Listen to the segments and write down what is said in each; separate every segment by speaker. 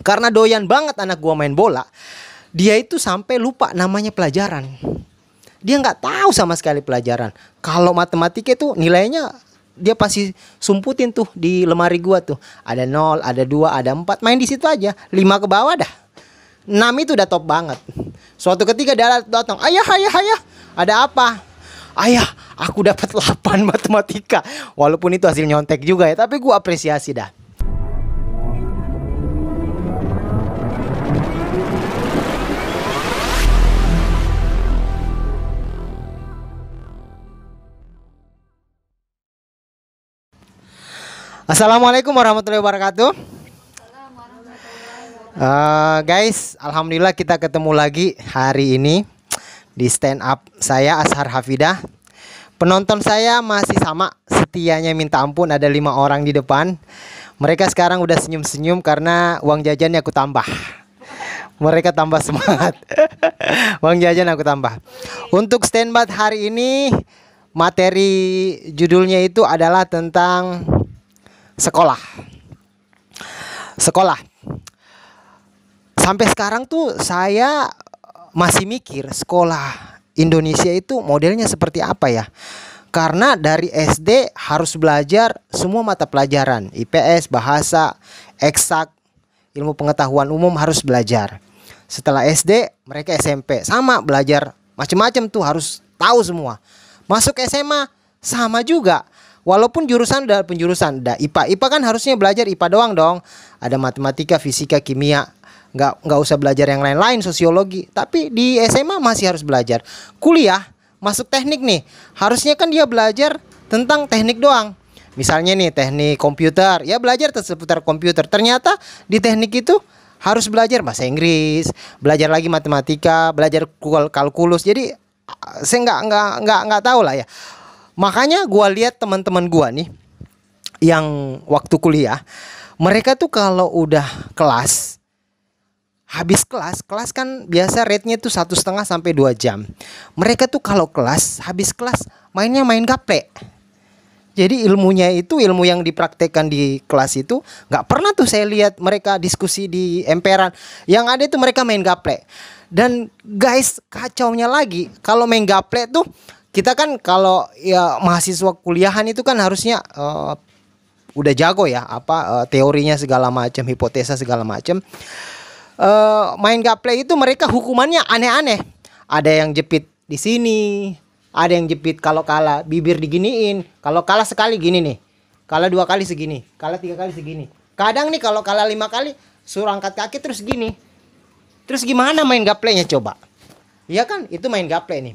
Speaker 1: Karena doyan banget anak gua main bola, dia itu sampai lupa namanya pelajaran. Dia nggak tahu sama sekali pelajaran. Kalau matematika itu nilainya dia pasti sumputin tuh di lemari gua tuh. Ada 0, ada 2, ada 4. Main di situ aja. 5 ke bawah dah. 6 itu udah top banget. Suatu ketika dia datang, "Ayah, ayah, ayah. Ada apa?" "Ayah, aku dapat 8 matematika." Walaupun itu hasil nyontek juga ya, tapi gua apresiasi dah. Assalamualaikum warahmatullahi wabarakatuh. Guys, alhamdulillah kita ketemu lagi hari ini di stand up saya Ashar Hafidah. Penonton saya masih sama, setianya minta ampun, ada 5 orang di depan. Mereka sekarang udah senyum-senyum karena uang jajannya aku tambah. Mereka tambah semangat. Uang jajan aku tambah. Untuk stand up hari ini, materi judulnya itu adalah tentang sekolah. Sampai sekarang tuh saya masih mikir sekolah Indonesia itu modelnya seperti apa ya. Karena dari SD harus belajar semua mata pelajaran, IPS, bahasa, eksak, ilmu pengetahuan umum harus belajar. Setelah SD mereka SMP sama belajar macam-macam tuh, harus tahu semua. Masuk SMA sama juga. Walaupun jurusan udah penjurusan, ada IPA. IPA kan harusnya belajar IPA doang dong. Ada matematika, fisika, kimia. Nggak usah belajar yang lain-lain, sosiologi. Tapi di SMA masih harus belajar. Kuliah, masuk teknik nih. Harusnya kan dia belajar tentang teknik doang. Misalnya nih teknik komputer, ya belajar seputar komputer. Ternyata di teknik itu harus belajar bahasa Inggris, belajar lagi matematika, belajar kalkulus. Jadi saya nggak tahu lah ya. Makanya gua lihat teman-teman gua nih yang waktu kuliah, mereka tuh kalau udah kelas, habis kelas kan biasa rate-nya tuh 1,5 sampai 2 jam. Mereka tuh kalau kelas, habis kelas mainnya main gaple. Jadi ilmunya itu, ilmu yang dipraktekkan di kelas itu nggak pernah tuh saya lihat mereka diskusi di emperan. Yang ada itu mereka main gaple. Dan guys, kacaunya lagi kalau main gaple tuh, kita kan kalau ya mahasiswa kuliahan itu kan harusnya udah jago ya, teorinya segala macam, hipotesa segala macam. Main gaple itu mereka hukumannya aneh-aneh. Ada yang jepit di sini, ada yang jepit kalau kalah bibir diginiin, kalau kalah sekali gini nih, kalah 2 kali segini, kalah 3 kali segini. Kadang nih kalau kalah 5 kali suruh angkat kaki terus gini. Terus gimana main gaplenya coba? Iya kan, itu main gaple nih.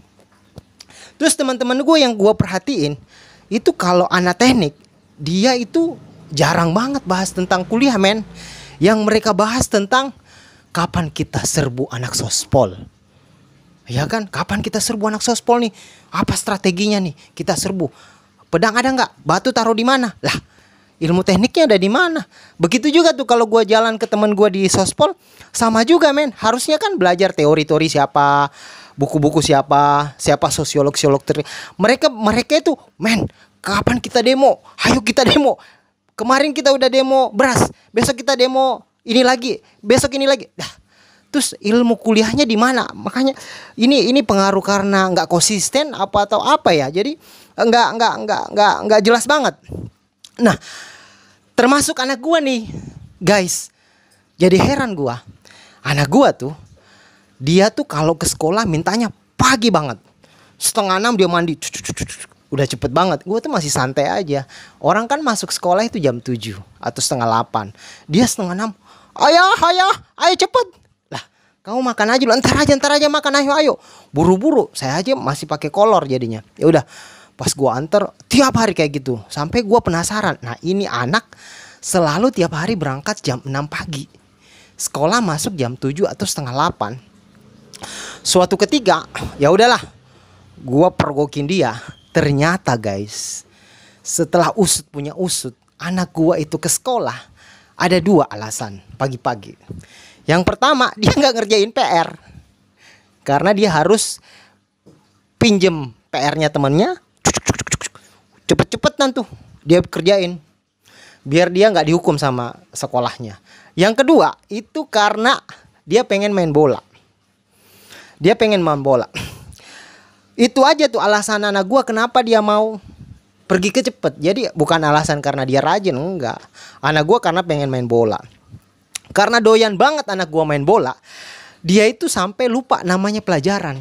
Speaker 1: Terus teman-teman gue yang gue perhatiin itu kalau anak teknik, dia itu jarang banget bahas tentang kuliah, men. Yang mereka bahas tentang kapan kita serbu anak sospol. Ya kan, kapan kita serbu anak sospol nih? Apa strateginya nih kita serbu? Pedang ada nggak? Batu taruh di mana? Lah, ilmu tekniknya ada di mana? Begitu juga tuh kalau gue jalan ke teman gue di sospol, sama juga, men. Harusnya kan belajar teori-teori siapa, buku-buku siapa sosiolog. Mereka itu, men, kapan kita demo? Ayo kita demo. Kemarin kita udah demo beras, besok kita demo ini lagi, besok ini lagi. Dah. Terus ilmu kuliahnya di mana? Makanya ini pengaruh karena nggak konsisten atau apa ya. Jadi nggak jelas banget. Nah, termasuk anak gua nih, guys. Jadi heran gua. Anak gua tuh, dia tuh kalau ke sekolah mintanya pagi banget. 5:30 dia mandi. Udah cepet banget. Gue tuh masih santai aja. Orang kan masuk sekolah itu jam 7 atau 7:30. Dia 5:30. Ayo cepet. Lah, kamu makan aja lu. Ntar aja makan, ayo. Buru-buru. Saya aja masih pakai kolor jadinya. Ya udah. Pas gue anter tiap hari kayak gitu. Sampai gue penasaran. Nah, ini anak selalu tiap hari berangkat jam 6 pagi. Sekolah masuk jam 7 atau 7:30. Suatu ketika, ya udahlah. Gue pergokin dia. Ternyata guys, setelah usut punya usut, anak gua itu ke sekolah ada 2 alasan pagi-pagi. Yang pertama, dia nggak ngerjain PR karena dia harus pinjem PR-nya temennya, cepet-cepetan tuh dia kerjain biar dia nggak dihukum sama sekolahnya. Yang kedua itu karena dia pengen main bola. Dia pengen main bola. Itu aja tuh alasan anak gua kenapa dia mau pergi ke Cepet. Jadi bukan alasan karena dia rajin, enggak. Anak gua karena pengen main bola. Karena doyan banget anak gua main bola, dia itu sampai lupa namanya pelajaran.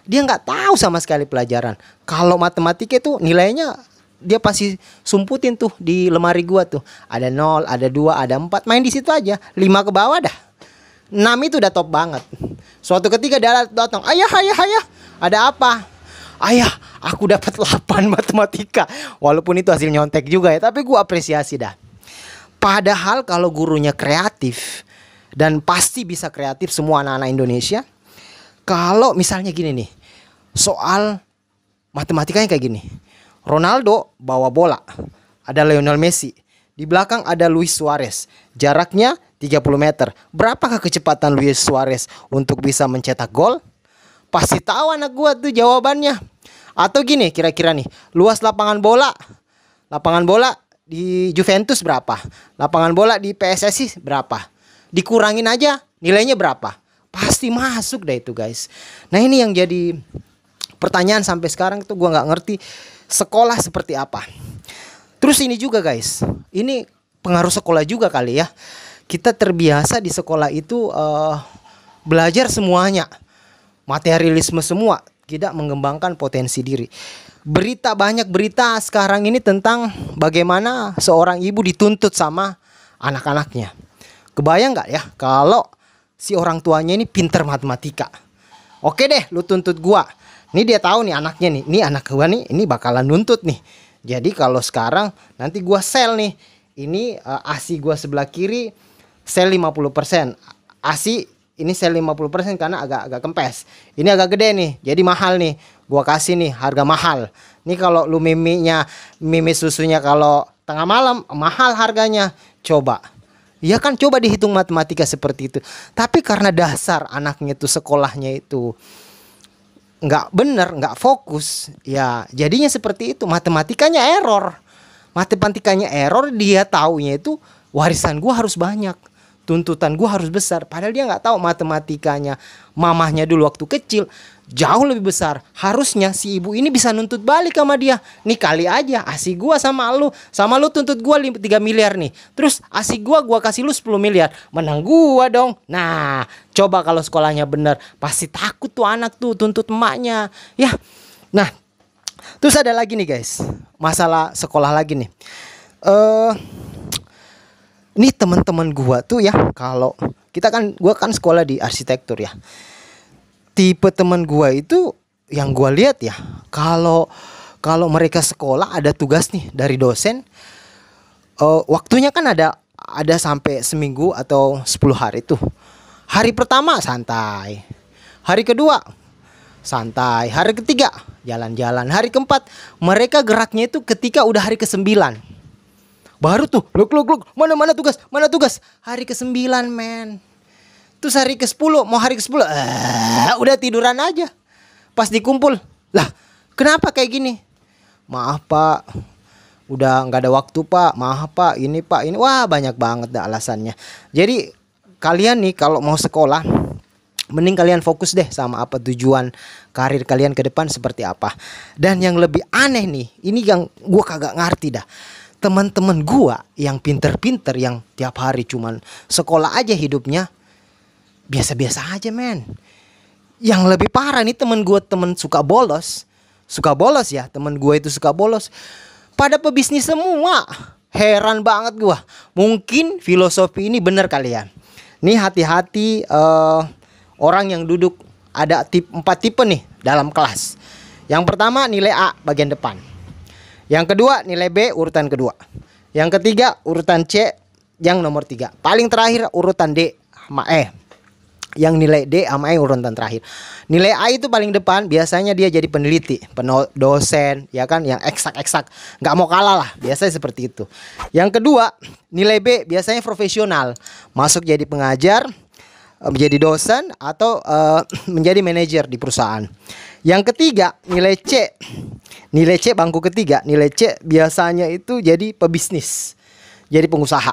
Speaker 1: Dia nggak tahu sama sekali pelajaran. Kalau matematika itu nilainya dia pasti sumputin tuh di lemari gua tuh. Ada 0, ada 2, ada 4. Main di situ aja. 5 ke bawah dah. 6 itu udah top banget. Suatu ketika dia datang, "Ayah, ayah, ayah. Ada apa?" "Ayah, aku dapat 8 matematika." Walaupun itu hasil nyontek juga ya, tapi gua apresiasi dah. Padahal kalau gurunya kreatif, dan pasti bisa kreatif semua anak-anak Indonesia. Kalau misalnya gini nih, soal matematikanya kayak gini. Ronaldo bawa bola, ada Lionel Messi, di belakang ada Luis Suarez. Jaraknya 30 meter. Berapakah kecepatan Luis Suarez untuk bisa mencetak gol? Pasti tahu anak gua tuh jawabannya. Atau gini kira-kira nih, luas lapangan bola. Lapangan bola di Juventus berapa? Lapangan bola di PSSI berapa? Dikurangin aja nilainya berapa? Pasti masuk deh itu guys. Nah ini yang jadi pertanyaan sampai sekarang tuh gua nggak ngerti sekolah seperti apa. Terus ini juga guys, ini pengaruh sekolah juga kali ya. Kita terbiasa di sekolah itu belajar semuanya, materialisme semua, tidak mengembangkan potensi diri. Banyak berita sekarang ini tentang bagaimana seorang ibu dituntut sama anak-anaknya. Kebayang nggak ya kalau si orang tuanya ini pinter matematika? Oke deh, lu tuntut gua. Ini dia tahu nih anaknya nih. Ini anak gua nih, ini bakalan nuntut nih. Jadi kalau sekarang nanti gua sel nih. Ini ASI gua sebelah kiri sel 50%. ASI ini sel 50% karena agak kempes. Ini agak gede nih, jadi mahal nih. Gua kasih nih harga mahal. Nih kalau lu mimi susunya kalau tengah malam mahal harganya. Coba. Ya kan, coba dihitung matematika seperti itu. Tapi karena dasar anaknya tuh sekolahnya itu nggak bener, nggak fokus, ya jadinya seperti itu. Matematikanya error. Matematikanya error, dia taunya itu warisan gua harus banyak, tuntutan gua harus besar. Padahal dia nggak tahu matematikanya mamahnya dulu waktu kecil jauh lebih besar. Harusnya si ibu ini bisa nuntut balik sama dia. Nih kali aja ASI gua sama lu tuntut gua 3 miliar nih. Terus ASI gua kasih lu 10 miliar. Menang gua dong. Nah, coba kalau sekolahnya bener, pasti takut tuh anak tuh tuntut emaknya. Ya. Nah, terus ada lagi nih guys, masalah sekolah lagi nih. Nih teman-teman gua tuh ya, kalau gua kan sekolah di arsitektur ya. Tipe teman gua itu yang gua lihat ya, kalau mereka sekolah ada tugas nih dari dosen, waktunya kan ada sampai seminggu atau 10 hari tuh. Hari pertama santai, hari kedua santai, hari ketiga jalan-jalan, hari keempat mereka geraknya itu ketika udah hari ke-9. Baru tuh luk mana tugas hari ke-9 men. Terus hari ke-10, mau hari ke-10 udah tiduran aja. Pas dikumpul, lah kenapa kayak gini? Maaf pak, udah nggak ada waktu pak. Maaf pak, ini pak, ini. Wah banyak banget dah alasannya. Jadi kalian nih kalau mau sekolah, mending kalian fokus deh sama apa tujuan karir kalian ke depan seperti apa. Dan yang lebih aneh nih, ini yang gua kagak ngerti dah. Teman-teman gua yang pinter-pinter, yang tiap hari cuman sekolah aja hidupnya, biasa-biasa aja men. Yang lebih parah nih temen gue, temen suka bolos ya, temen gue itu suka bolos, pada pebisnis semua. Heran banget gue. Mungkin filosofi ini bener kali ya. Nih hati-hati orang yang duduk, ada 4 tipe nih dalam kelas. Yang pertama nilai A bagian depan. Yang kedua nilai B urutan kedua. Yang ketiga urutan C yang nomor 3. Paling terakhir urutan D sama E. Yang nilai D sama E urutan terakhir. Nilai A itu paling depan, biasanya dia jadi peneliti, dosen, ya kan, yang eksak-eksak, nggak mau kalah lah, biasanya seperti itu. Yang kedua, nilai B biasanya profesional, masuk jadi pengajar, menjadi dosen, atau menjadi manajer di perusahaan. Yang ketiga, nilai C bangku ketiga, nilai C biasanya itu jadi pebisnis, jadi pengusaha.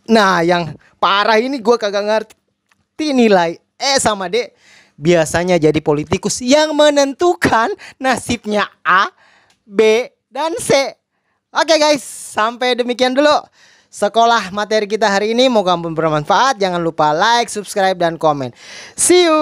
Speaker 1: Nah, yang parah ini gue kagak ngerti nilai E sama D. Biasanya jadi politikus yang menentukan nasibnya A, B, dan C. Oke guys, sampai demikian dulu sekolah materi kita hari ini. Moga bermanfaat. Jangan lupa like, subscribe, dan komen. See you.